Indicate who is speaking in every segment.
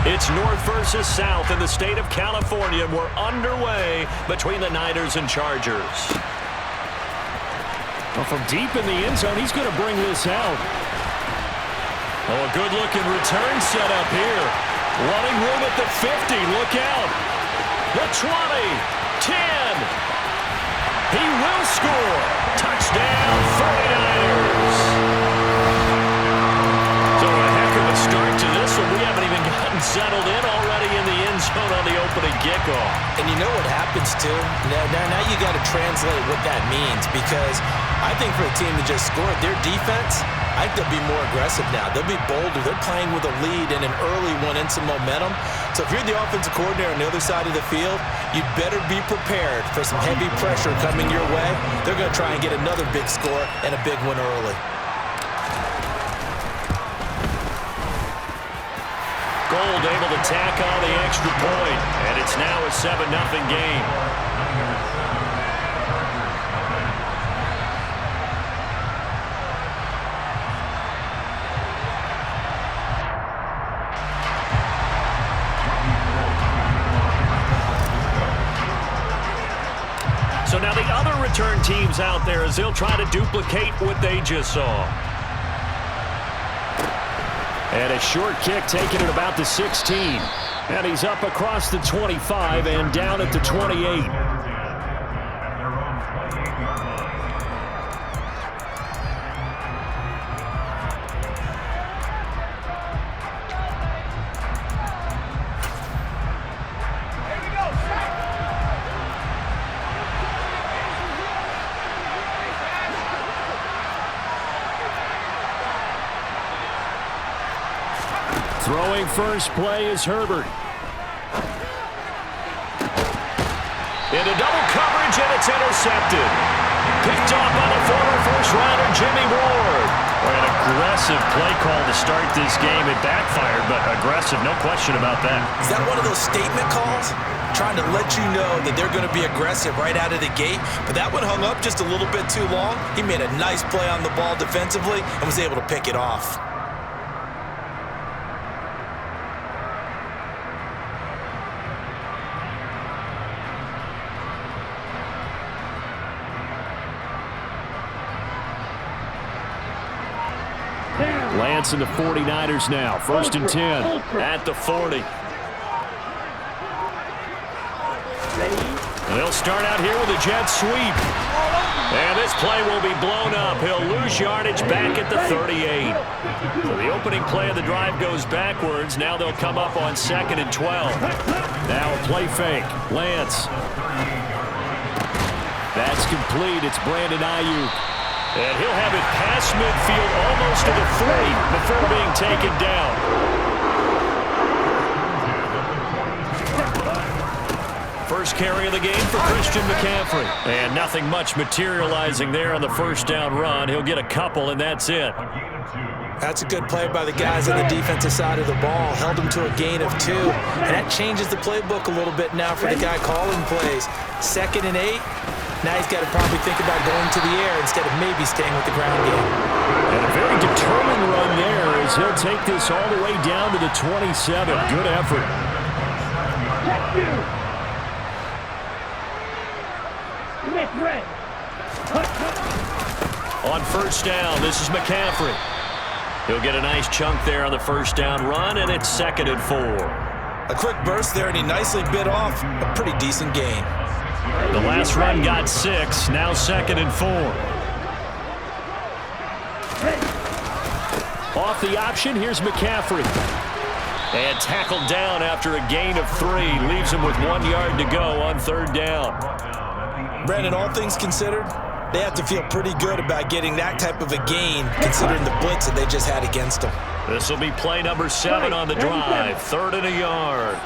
Speaker 1: It's North versus South in the state of California. We're underway between the Niners and Chargers.
Speaker 2: Well, from deep in the end zone, he's going to bring this out.
Speaker 1: Oh, a good-looking return set up here. Running room at the 50. Look out. The 20. 10. He will score. Touchdown, 49ers. So a heck of a start to this one. We haven't even gotten settled in already in the end zone on the opening kickoff.
Speaker 3: And you know what happens, too? Now you got to translate what that means, because I think for a team to just score, their defense, I think they'll be more aggressive now. They'll be bolder. They're playing with a lead and an early one and some momentum. So if you're the offensive coordinator on the other side of the field, you'd better be prepared for some heavy pressure coming your way. They're going to try and get another big score and a big one early.
Speaker 1: Gold able to tack on the extra point, and it's now a 7-0 game. So now the other return teams out there as they'll try to duplicate what they just saw.
Speaker 2: And a short kick taken at about the 16. And he's up across the 25 and down at the 28. Throwing first play is Herbert.
Speaker 1: Into double coverage, and it's intercepted. Picked off by the former first-rounder Jimmy Ward.
Speaker 2: An aggressive play call to start this game. It backfired, but aggressive, no question about that.
Speaker 3: Is that one of those statement calls? Trying to let you know that they're going to be aggressive right out of the gate, but that one hung up just a little bit too long. He made a nice play on the ball defensively and was able to pick it off.
Speaker 2: Lance and the 49ers now. 1st and 10.
Speaker 1: At the 40. They'll start out here with a jet sweep. And this play will be blown up. He'll lose yardage back at the 38. So the opening play of the drive goes backwards. Now they'll come up on 2nd and 12.
Speaker 2: Now a play fake. Lance. That's complete. It's Brandon Ayuk.
Speaker 1: And he'll have it past midfield almost to the 3 before being taken down. First carry of the game for Christian McCaffrey. And nothing much materializing there on the first down run. He'll get a couple, and that's it.
Speaker 3: That's a good play by the guys on the defensive side of the ball. Held them to a gain of 2. And that changes the playbook a little bit now for the guy calling plays. 2nd and 8. Now he's got to probably think about going to the air instead of maybe staying with the ground game.
Speaker 2: And a very determined run there as he'll take this all the way down to the 27. Good effort.
Speaker 1: On first down, this is McCaffrey. He'll get a nice chunk there on the first down run, and it's 2nd and 4.
Speaker 3: A quick burst there, and he nicely bit off a pretty decent gain.
Speaker 1: The last run got 6, now 2nd and 4.
Speaker 2: Off the option, here's McCaffrey.
Speaker 1: And tackled down after a gain of 3. Leaves him with 1 yard to go on 3rd down.
Speaker 3: Brandon, all things considered, they have to feel pretty good about getting that type of a gain considering the blitz that they just had against them.
Speaker 1: This will be play number 7 on the drive. 3rd and a yard.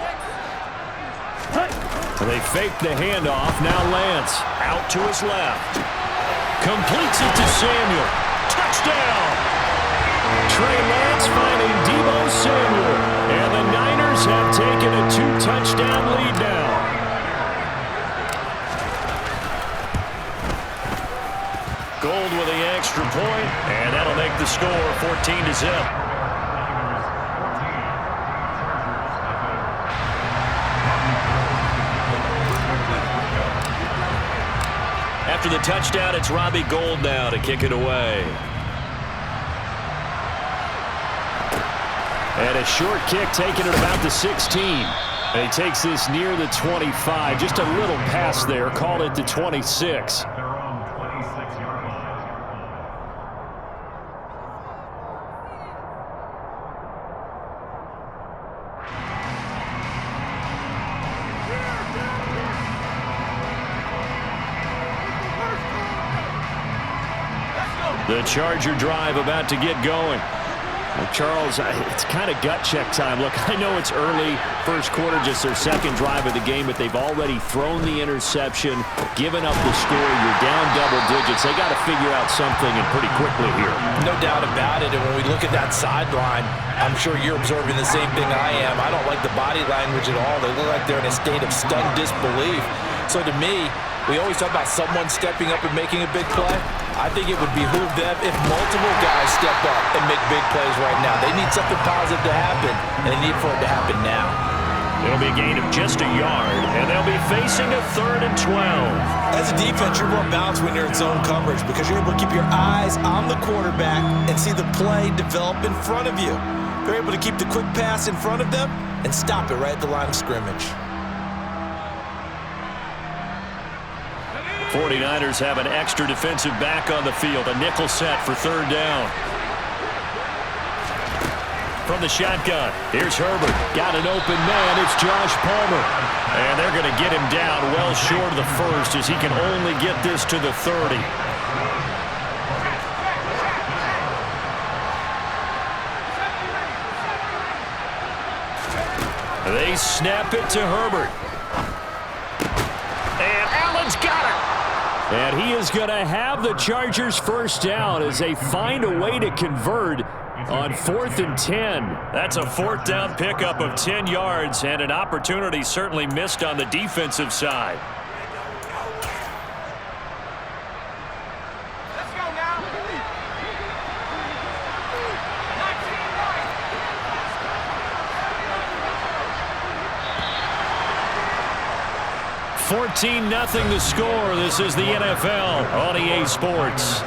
Speaker 2: They fake the handoff. Now Lance
Speaker 1: out to his left. Completes it to Samuel. Touchdown!
Speaker 2: Trey Lance finding Deebo Samuel. And the Niners have taken a 2-touchdown lead now.
Speaker 1: Gold with the extra point, and that'll make the score 14-0. after the touchdown, it's Robbie Gould now to kick it away.
Speaker 2: And a short kick taken at about the 16. And he takes this near the 25. Just a little pass there. Called it the 26.
Speaker 1: The Charger drive about to get going.
Speaker 2: Well, Charles, it's kind of gut check time. Look, I know it's early, first quarter, just their second drive of the game, but they've already thrown the interception, given up the score. You're down double digits. They got to figure out something, and pretty quickly here.
Speaker 3: No doubt about it. And when we look at that sideline, I'm sure you're observing the same thing I am. I don't like the body language at all. They look like they're in a state of stunned disbelief. So to me, we always talk about someone stepping up and making a big play. I think it would behoove them if multiple guys step up and make big plays right now. They need something positive to happen, and they need for it to happen now.
Speaker 1: It'll be a gain of just a yard, and they'll be facing a 3rd and 12.
Speaker 3: As a defense, you're more balanced when you're in zone coverage because you're able to keep your eyes on the quarterback and see the play develop in front of you. They're able to keep the quick pass in front of them and stop it right at the line of scrimmage.
Speaker 1: 49ers have an extra defensive back on the field. A nickel set for 3rd down. From the shotgun, here's Herbert. Got an open man. It's Josh Palmer. And they're going to get him down well short of the first as he can only get this to the 30. They snap it to Herbert. And Allen's got it.
Speaker 2: And he is going to have the Chargers first down as they find a way to convert on 4th and 10.
Speaker 1: That's a 4th down pickup of 10 yards and an opportunity certainly missed on the defensive side.
Speaker 4: Let's go now.
Speaker 1: 14-0 the score. This is the NFL on EA Sports.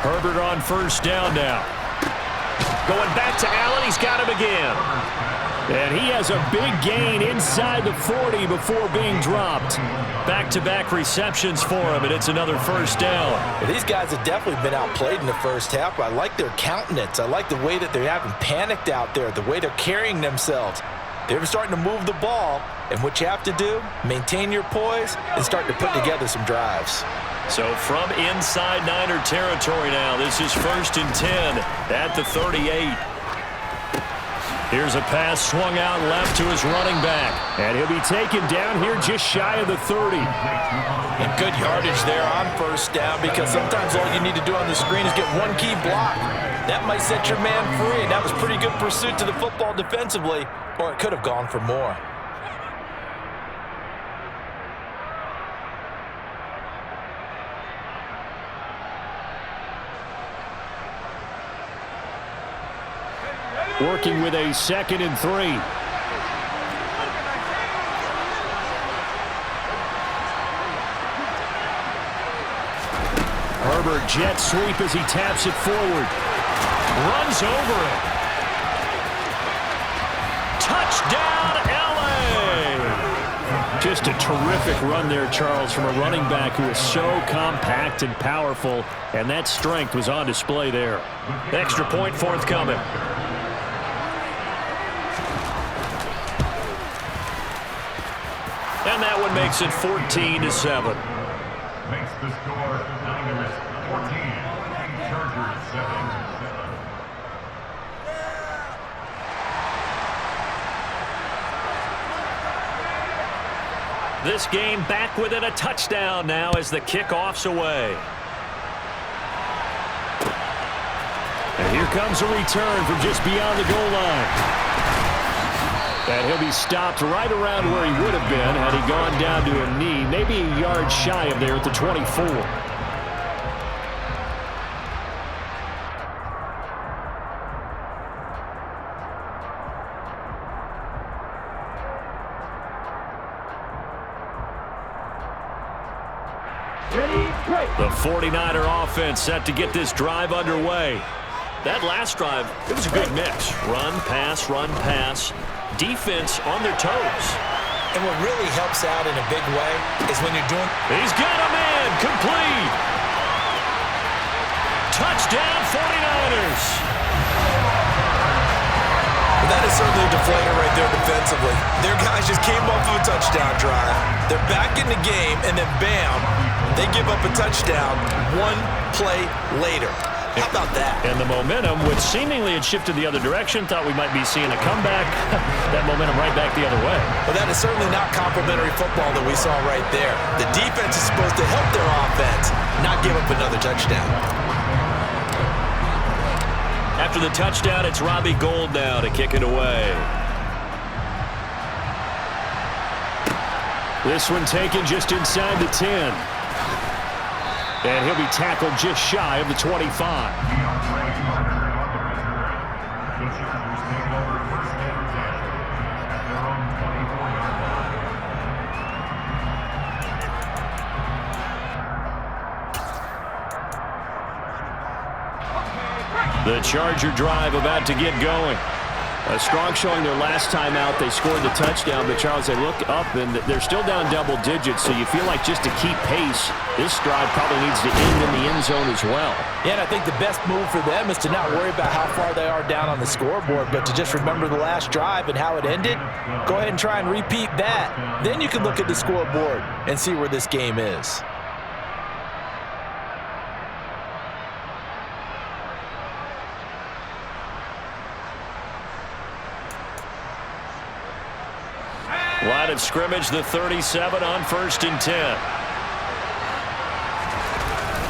Speaker 1: Herbert on first down now. Going back to Allen. He's got him again.
Speaker 2: And he has a big gain inside the 40 before being dropped.
Speaker 1: Back-to-back receptions for him, and it's another first down.
Speaker 3: Well, these guys have definitely been outplayed in the first half, but I like their countenance. I like the way that they haven't panicked out there, the way they're carrying themselves. They're starting to move the ball, and what you have to do, maintain your poise and start to put together some drives.
Speaker 1: So from inside Niner territory now, this is 1st and 10 at the 38. Here's a pass swung out left to his running back.
Speaker 2: And he'll be taken down here just shy of the 30.
Speaker 3: And good yardage there on first down because sometimes all you need to do on the screen is get one key block. That might set your man free, and that was pretty good pursuit to the football defensively, or it could have gone for more.
Speaker 2: Working with a 2nd and 3. Herbert jet sweep as he taps it forward.
Speaker 1: Runs over it. Touchdown, LA!
Speaker 2: Just a terrific run there, Charles, from a running back who is so compact and powerful, and that strength was on display there.
Speaker 1: Extra point forthcoming. And that one makes it 14-7.
Speaker 4: Makes the score 9
Speaker 1: This game back within a touchdown now as the kickoff's away. And here comes a return from just beyond the goal line. And he'll be stopped right around where he would have been had he gone down to a knee, maybe a yard shy of there at the 24. The 49er offense set to get this drive underway. That last drive, it was a good mix. Run, pass. Defense on their toes.
Speaker 3: And what really helps out in a big way is when you're doing...
Speaker 1: He's got a man, complete. Touchdown 49ers.
Speaker 3: Well, that is certainly a deflator right there defensively. Their guys just came off of a touchdown drive. They're back in the game, and then bam, they give up a touchdown one play later. How about that?
Speaker 1: And the momentum, which seemingly had shifted the other direction, thought we might be seeing a comeback. That momentum right back the other way.
Speaker 3: But that is certainly not complimentary football that we saw right there. The defense is supposed to help their offense, not give up another touchdown.
Speaker 1: After the touchdown, it's Robbie Gould now to kick it away. This one taken just inside the 10. And he'll be tackled just shy of the 25. The Charger drive about to get going. A strong showing their last time out. They scored the touchdown, but Charles, they look up and they're still down double digits, so you feel like just to keep pace, this drive probably needs to end in the end zone as well.
Speaker 3: Yeah, and I think the best move for them is to not worry about how far they are down on the scoreboard, but to just remember the last drive and how it ended. Go ahead and try and repeat that. Then you can look at the scoreboard and see where this game is.
Speaker 1: Line of scrimmage, the 37 on 1st and 10.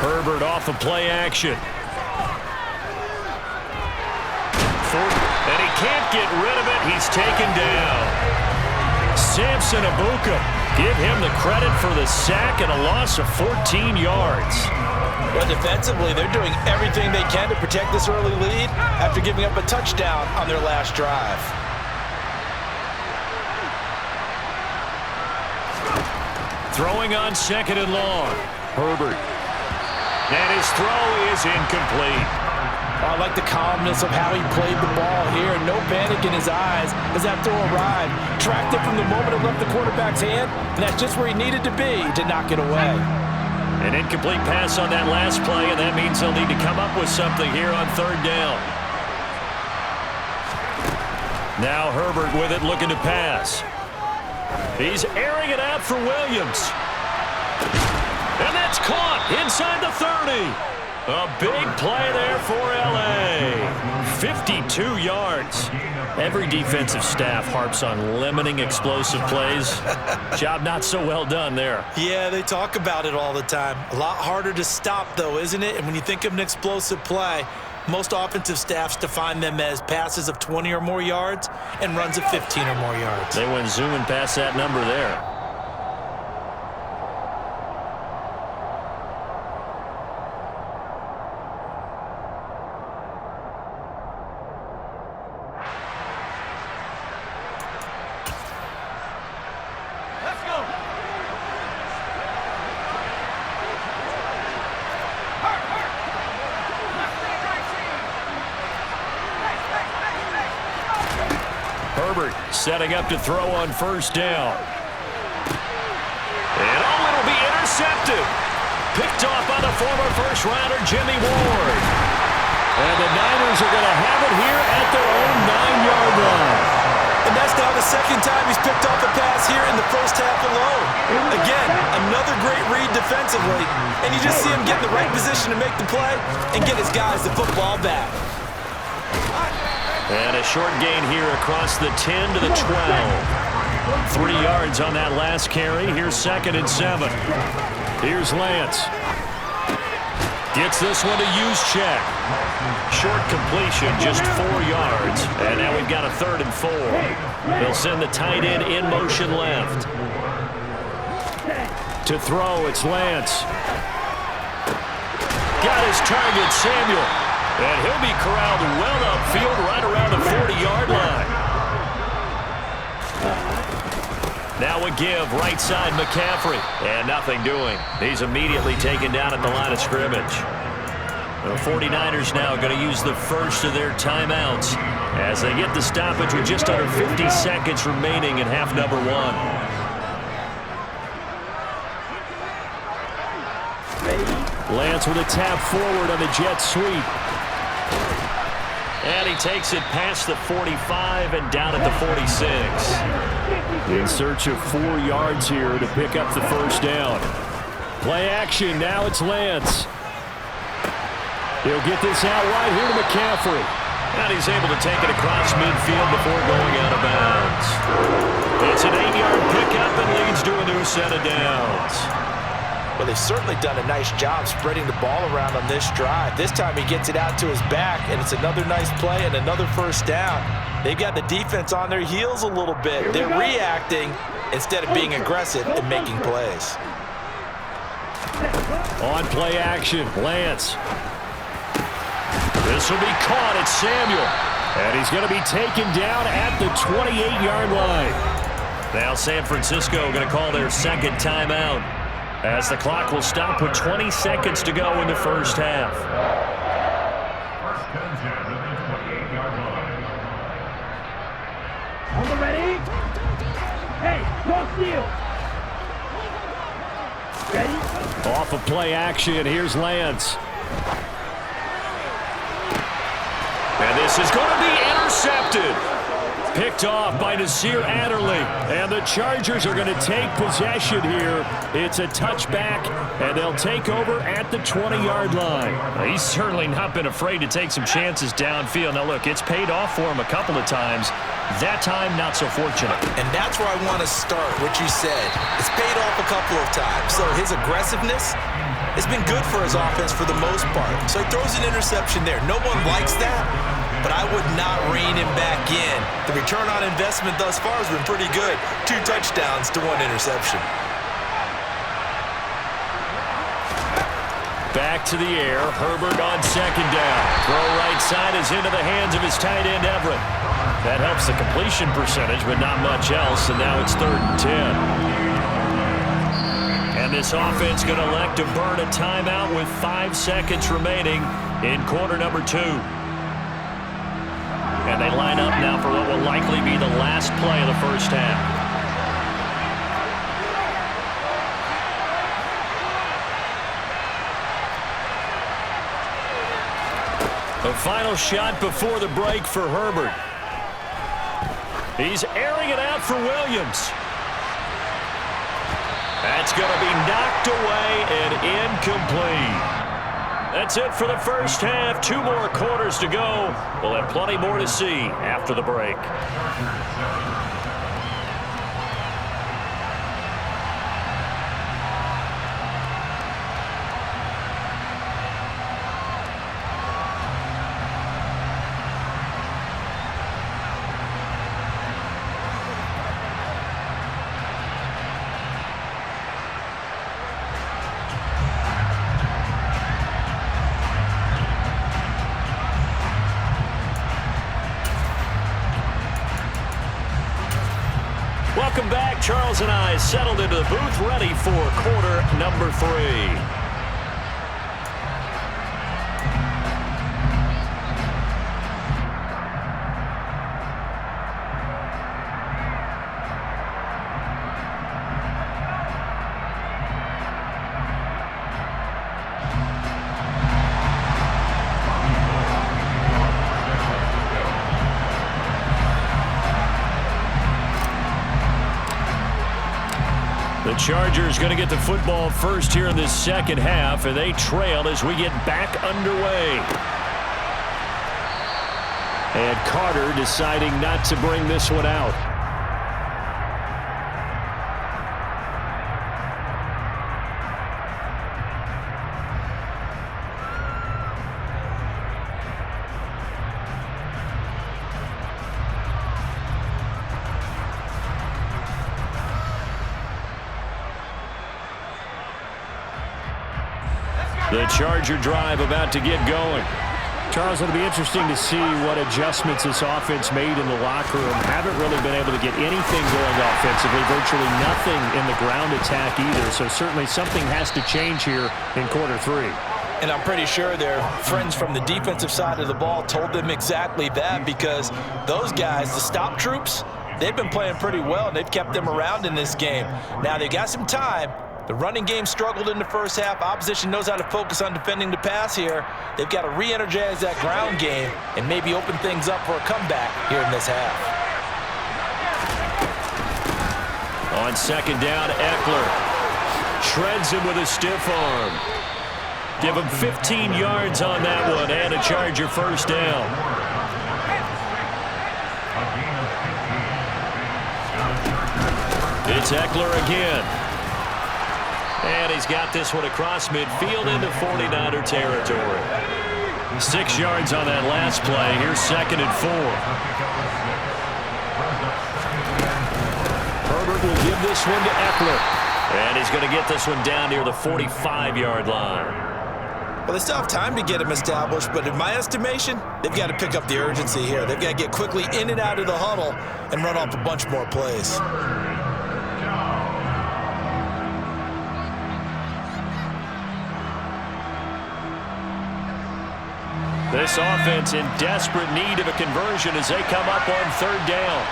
Speaker 1: Herbert off of play action. And he can't get rid of it. He's taken down. Samson Abuka. Give him the credit for the sack and a loss of 14 yards.
Speaker 3: Well, defensively, they're doing everything they can to protect this early lead after giving up a touchdown on their last drive.
Speaker 1: Throwing on 2nd and long. Herbert. And his throw is incomplete.
Speaker 3: I like the calmness of how he played the ball here. No panic in his eyes as that throw arrived. Tracked it from the moment it left the quarterback's hand, and that's just where he needed to be to knock it away.
Speaker 1: An incomplete pass on that last play, and that means they'll need to come up with something here on 3rd down. Now Herbert with it, looking to pass. He's airing it out for Williams. And that's caught inside the 30. A big play there for L.A. 52 yards. Every defensive staff harps on limiting explosive plays. Job not so well done there.
Speaker 3: Yeah, they talk about it all the time. A lot harder to stop, though, isn't it? And when you think of an explosive play, most offensive staffs define them as passes of 20 or more yards and runs of 15 or more yards.
Speaker 1: They went zooming past that number there. Setting up to throw on 1st down. And it'll be intercepted. Picked off by the former first-rounder, Jimmy Ward. And the Niners are going to have it here at their own 9-yard line.
Speaker 3: And that's now the second time he's picked off a pass here in the first half alone. Again, another great read defensively. And you just see him get in the right position to make the play and get his guys the football back.
Speaker 1: And a short gain here across the 10 to the 12. 3 yards on that last carry. Here's 2nd and 7.
Speaker 2: Here's Lance.
Speaker 1: Gets this one to Juszczyk. Short completion, just 4 yards. And now we've got a 3rd and 4. They'll send the tight end in motion left.
Speaker 2: To throw, it's Lance.
Speaker 1: Got his target, Samuel. And he'll be corralled well upfield right around the 40-yard line. Now a give, right side McCaffrey. And nothing doing. He's immediately taken down at the line of scrimmage. The 49ers now going to use the first of their timeouts as they get the stoppage with just under 50 seconds remaining in half number 1.
Speaker 2: Lance with a tap forward on the jet sweep.
Speaker 1: And he takes it past the 45 and down at the 46.
Speaker 2: In search of 4 yards here to pick up the first down. Play action, now it's Lance. He'll get this out wide here to McCaffrey.
Speaker 1: And he's able to take it across midfield before going out of bounds. It's an 8-yard pickup and leads to a new set of downs.
Speaker 3: Well, they've certainly done a nice job spreading the ball around on this drive. This time he gets it out to his back, and it's another nice play and another first down. They've got the defense on their heels a little bit. They're reacting instead of being aggressive and making plays.
Speaker 2: On play action, Lance.
Speaker 1: This will be caught at Samuel.
Speaker 2: And he's going to be taken down at the 28-yard line.
Speaker 1: Now San Francisco going to call their 2nd timeout, as the clock will stop with 20 seconds to go in the first half.
Speaker 4: On the ready? Hey, no steal. Ready?
Speaker 2: Off of play action, here's Lance.
Speaker 1: And this is going to be intercepted. Picked off by Nasir Adderley.
Speaker 2: And the Chargers are going to take possession here. It's a touchback, and they'll take over at the 20-yard line.
Speaker 1: He's certainly not been afraid to take some chances downfield. Now, look, it's paid off for him a couple of times. That time, not so fortunate.
Speaker 3: And that's where I want to start, what you said. It's paid off a couple of times. So his aggressiveness has been good for his offense for the most part. So he throws an interception there. No one likes that, but I would not rein him back in. The return on investment thus far has been pretty good. 2 touchdowns to 1 interception.
Speaker 2: Back to the air. Herbert on 2nd down.
Speaker 1: Throw right side is into the hands of his tight end, Everett. That helps the completion percentage, but not much else, and now it's 3rd and 10. And this offense going to elect to burn a timeout with 5 seconds remaining in quarter number 2. And they line up now for what will likely be the last play of the first half. The final shot before the break for Herbert. He's airing it out for Williams. That's going to be knocked away and incomplete. That's it for the first half. 2 more quarters to go. We'll have plenty more to see after the break. Welcome back. Charles and I settled into the booth, ready for quarter number 3. The Chargers going to get the football first here in this second half, and they trail as we get back underway. And Carter deciding not to bring this one out. The Charger drive about to get going.
Speaker 2: Charles, it'll be interesting to see what adjustments this offense made in the locker room. Haven't really been able to get anything going offensively, virtually nothing in the ground attack either. So certainly something has to change here in quarter 3.
Speaker 3: And I'm pretty sure their friends from the defensive side of the ball told them exactly that, because those guys, the stop troops, they've been playing pretty well, and they've kept them around in this game. Now, they've got some time. The running game struggled in the first half. Opposition knows how to focus on defending the pass here. They've got to re-energize that ground game and maybe open things up for a comeback here in this half.
Speaker 1: On second down, Eckler shreds him with a stiff arm. Give him 15 yards on that one and a Charger first down. It's Eckler again. And he's got this one across midfield into 49er territory. 6 yards on that last play. Here's 2nd and 4. Herbert will give this one to Eckler. And he's going to get this one down near the 45-yard line.
Speaker 3: Well, they still have time to get him established, but in my estimation, they've got to pick up the urgency here. They've got to get quickly in and out of the huddle and run off a bunch more plays.
Speaker 1: This offense in desperate need of a conversion as they come up on 3rd down.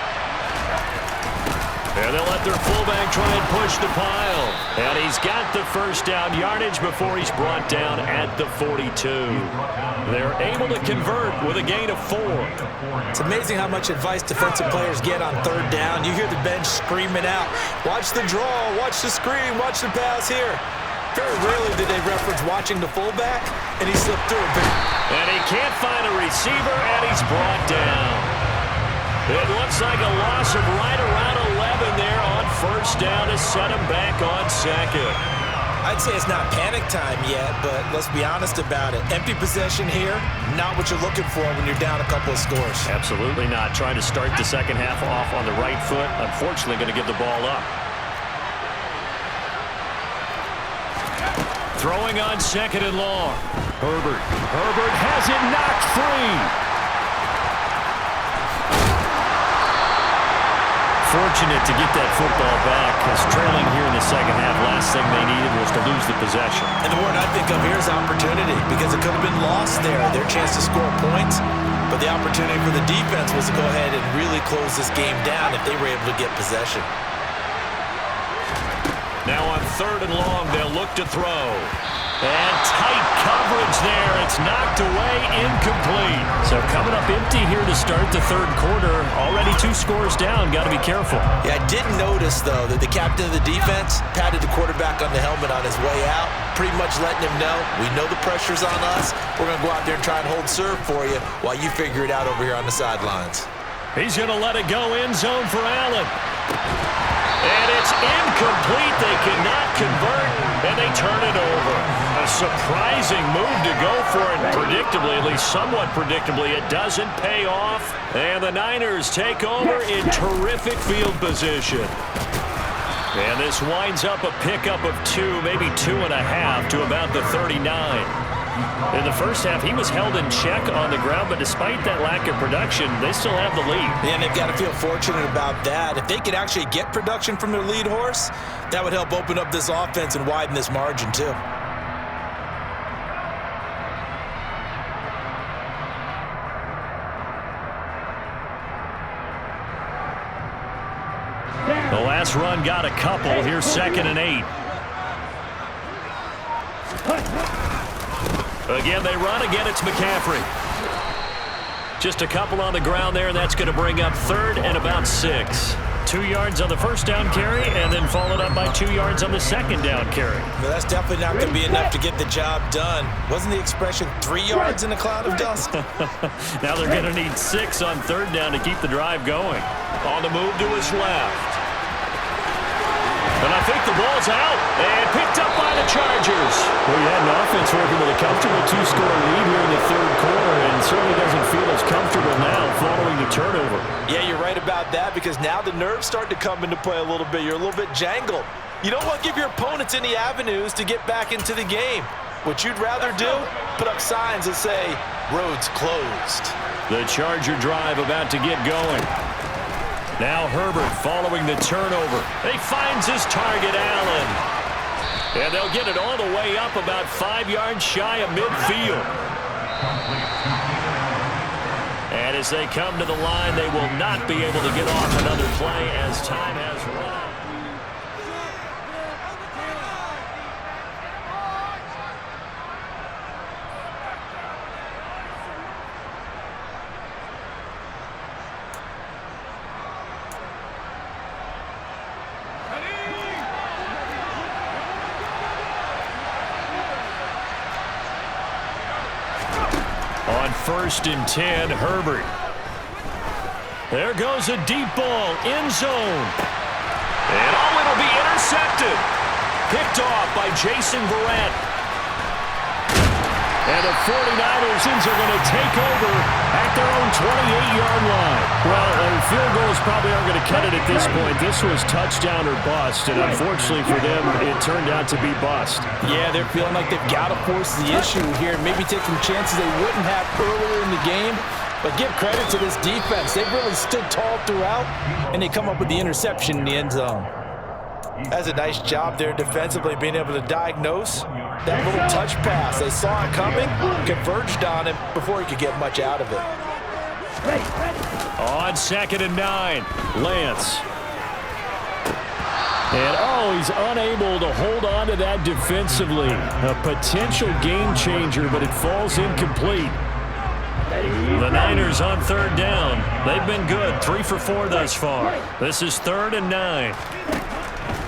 Speaker 1: And they'll let their fullback try and push the pile. And he's got the first down yardage before he's brought down at the 42. They're able to convert with a gain of 4.
Speaker 3: It's amazing how much advice defensive players get on 3rd down. You hear the bench screaming out, watch the draw, watch the screen, watch the pass here. Very rarely did they reference watching the fullback, and he slipped through a bit.
Speaker 1: And he can't find a receiver, and he's brought down. It looks like a loss of right around 11 there on 1st down to set him back on 2nd.
Speaker 3: I'd say it's not panic time yet, but let's be honest about it. Empty possession here, not what you're looking for when you're down a couple of scores.
Speaker 1: Absolutely not. Trying to start the second half off on the right foot. Unfortunately, going to give the ball up. Throwing on 2nd and long. Herbert has it knocked free. Fortunate to get that football back, because trailing here in the second half, last thing they needed was to lose the possession.
Speaker 3: And the word I think of here is opportunity, because it could have been lost there, their chance to score points. But the opportunity for the defense was to go ahead and really close this game down if they were able to get possession.
Speaker 1: Now on 3rd and long, they'll look to throw. And tight coverage there. It's knocked away, incomplete. So coming up empty here to start the 3rd quarter. Already 2 scores down. Got to be careful.
Speaker 3: Yeah, I did notice, though, that the captain of the defense patted the quarterback on the helmet on his way out, pretty much letting him know, we know the pressure's on us. We're going to go out there and try and hold serve for you while you figure it out over here on the sidelines.
Speaker 1: He's going to let it go end zone for Allen. And it's incomplete. They cannot convert, and they turn it over. A surprising move to go for it. Predictably, at least somewhat predictably, it doesn't pay off. And the Niners take over in terrific field position. And this winds up a pickup of 2, maybe 2.5 to about the 39. In the first half, he was held in check on the ground, but despite that lack of production, they still have the lead.
Speaker 3: And they've got to feel fortunate about that. If they could actually get production from their lead horse, that would help open up this offense and widen this margin too.
Speaker 1: The last run got a couple. Here's 2nd and 8. Again, they run. Again, it's McCaffrey. Just a couple on the ground there, and that's going to bring up 3rd and about 6. 2 yards on the first down carry, and then followed up by 2 yards on the second down carry.
Speaker 3: Well, that's definitely not going to be enough to get the job done. Wasn't the expression 3 yards in a cloud of dust?
Speaker 1: Now they're going to need 6 on 3rd down to keep the drive going. On the move to his left. And I think the ball's out and picked up by the Chargers.
Speaker 2: Well, you had an offense working with a comfortable 2-score lead here in the 3rd quarter, and certainly doesn't feel as comfortable now following the turnover.
Speaker 3: Yeah, you're right about that, because now the nerves start to come into play a little bit. You're a little bit jangled. You don't want to give your opponents any avenues to get back into the game. What you'd rather do? Put up signs that say, roads closed.
Speaker 1: The Charger drive about to get going. Now Herbert following the turnover. He finds his target, Allen. And they'll get it all the way up about 5 yards shy of midfield. And as they come to the line, they will not be able to get off another play as time has run out. On 1st and 10, Herbert. There goes a deep ball, end zone. And it'll be intercepted. Picked off by Jason Verrett. And the 49ers are going to take over at their own 28-yard line. Well, field goals probably aren't going to cut it at this point. This was touchdown or bust, and unfortunately for them, it turned out to be bust.
Speaker 3: Yeah, they're feeling like they've got to force the issue here, maybe take some chances they wouldn't have earlier in the game. But give credit to this defense. They've really stood tall throughout, and they come up with the interception in the end zone. That's a nice job there defensively, being able to diagnose that little touch pass. They saw it coming, converged on him before he could get much out of it.
Speaker 1: On 2nd and 9, Lance. And, he's unable to hold on to that defensively. A potential game changer, but it falls incomplete. The Niners on 3rd down. They've been good, 3 for 4 thus far. This is 3rd and 9.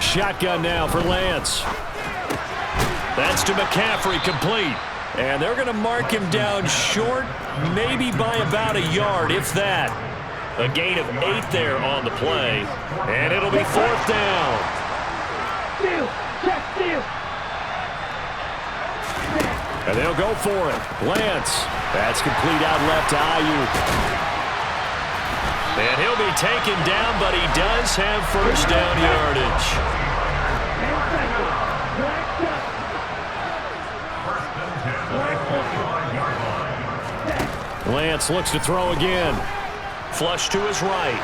Speaker 1: Shotgun now for Lance. That's to McCaffrey, complete. And they're going to mark him down short, maybe by about a yard, if that. A gain of 8 there on the play. And it'll be 4th down. And they'll go for it. Lance. That's complete out left to Ayuk. And he'll be taken down, but he does have 1st down yardage. Lance looks to throw again. Flush to his right.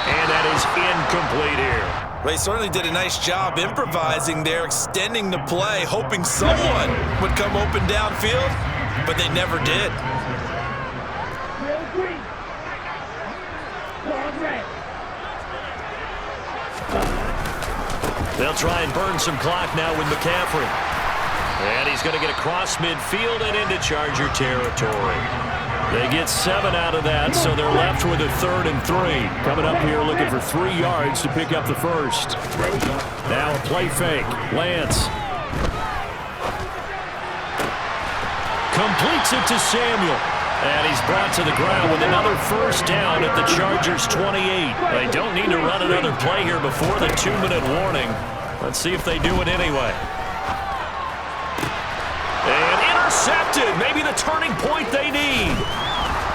Speaker 1: And that is incomplete here.
Speaker 3: They certainly did a nice job improvising there, extending the play, hoping someone would come open downfield, but they never did.
Speaker 1: They'll try and burn some clock now with McCaffrey. And he's going to get across midfield and into Charger territory. They get 7 out of that, so they're left with a 3rd and 3. Coming up here looking for 3 yards to pick up the 1st. Now a play fake. Lance. Completes it to Samuel. And he's brought to the ground with another 1st down at the Chargers' 28. They don't need to run another play here before the 2-minute warning. Let's see if they do it anyway. And intercepted. Maybe the turning point they need.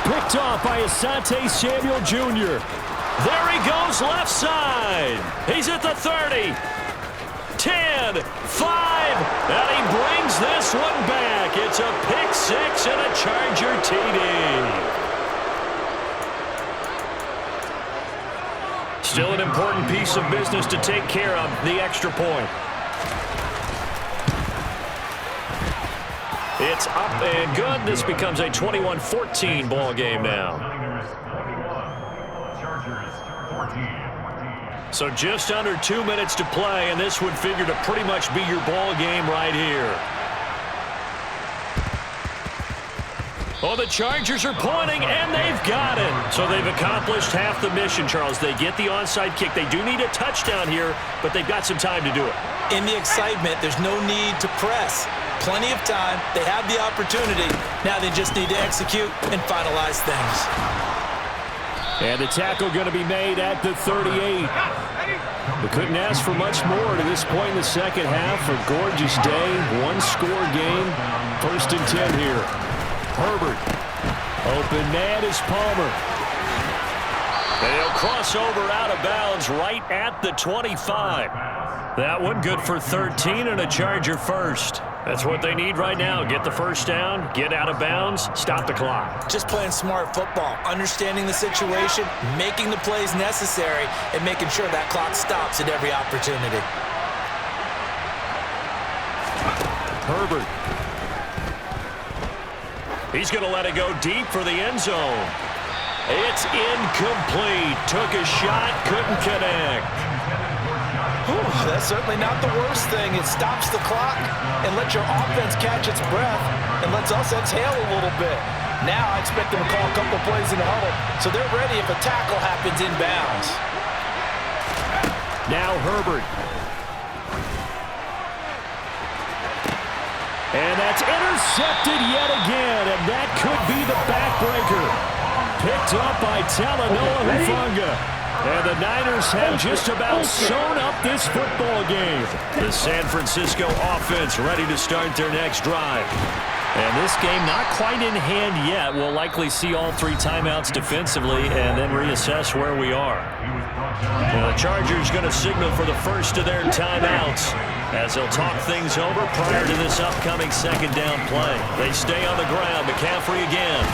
Speaker 1: Picked off by Asante Samuel Jr. There he goes left side. He's at the 30. 10, 5, and he brings this one back. It's a pick 6 and a Charger TD. Still an important piece of business to take care of, the extra point. It's up and good. This becomes a 21-14 ball game now. So just under 2 minutes to play, and this would figure to pretty much be your ball game right here. Oh, the Chargers are pointing, and they've got it. So they've accomplished half the mission, Charles. They get the onside kick. They do need a touchdown here, but they've got some time to do it.
Speaker 3: In the excitement, there's no need to press. Plenty of time. They have the opportunity. Now they just need to execute and finalize things.
Speaker 1: And the tackle going to be made at the 38. We couldn't ask for much more to this point in the second half. A gorgeous day, one-score game. 1st and 10 here. Herbert. Open man is Palmer. And he'll cross over out of bounds right at the 25. That one good for 13 and a Charger first. That's what they need right now. Get the first down, get out of bounds, stop the clock.
Speaker 3: Just playing smart football, understanding the situation, making the plays necessary, and making sure that clock stops at every opportunity.
Speaker 1: Herbert. He's going to let it go deep for the end zone. It's incomplete. Took a shot, couldn't connect.
Speaker 3: That's certainly not the worst thing. It stops the clock and lets your offense catch its breath and lets us exhale a little bit. Now I expect them to call a couple plays in the huddle so they're ready if a tackle happens inbounds.
Speaker 2: Now Herbert. And that's intercepted yet again, and that could be the backbreaker. Picked up by Talanoa Hufanga. And the Niners have just about sewn up this football game.
Speaker 1: The San Francisco offense ready to start their next drive.
Speaker 2: And this game not quite in hand yet. We'll likely see all 3 timeouts defensively and then reassess where we are.
Speaker 1: Well, the Chargers going to signal for the first of their timeouts as they'll talk things over prior to this upcoming second down play. They stay on the ground. McCaffrey again.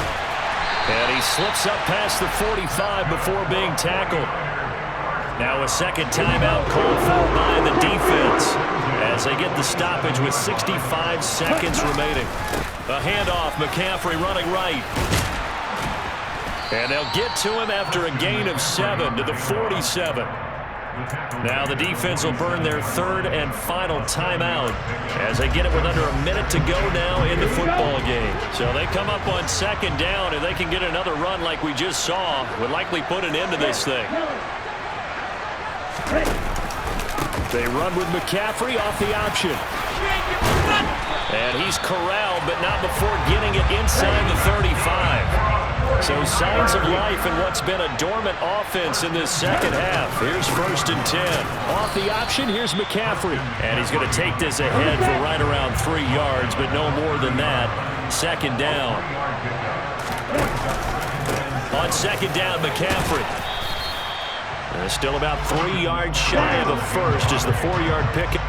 Speaker 1: And he slips up past the 45 before being tackled. Now a second timeout called for by the defense as they get the stoppage with 65 seconds remaining. A handoff, McCaffrey running right. And they'll get to him after a gain of 7 to the 47. Now the defense will burn their third and final timeout as they get it with under a minute to go now in the football game. So they come up on second down, and they can get another run like we just saw. Would likely put an end to this thing. They run with McCaffrey off the option. And he's corralled, but not before getting it inside the 35. So signs of life in what's been a dormant offense in this second half. Here's 1st and 10.
Speaker 2: Off the option, here's McCaffrey.
Speaker 1: And he's going to take this ahead for right around 3 yards, but no more than that. Second down. On second down, McCaffrey. Still about 3 yards shy of a first as the 4-yard pick.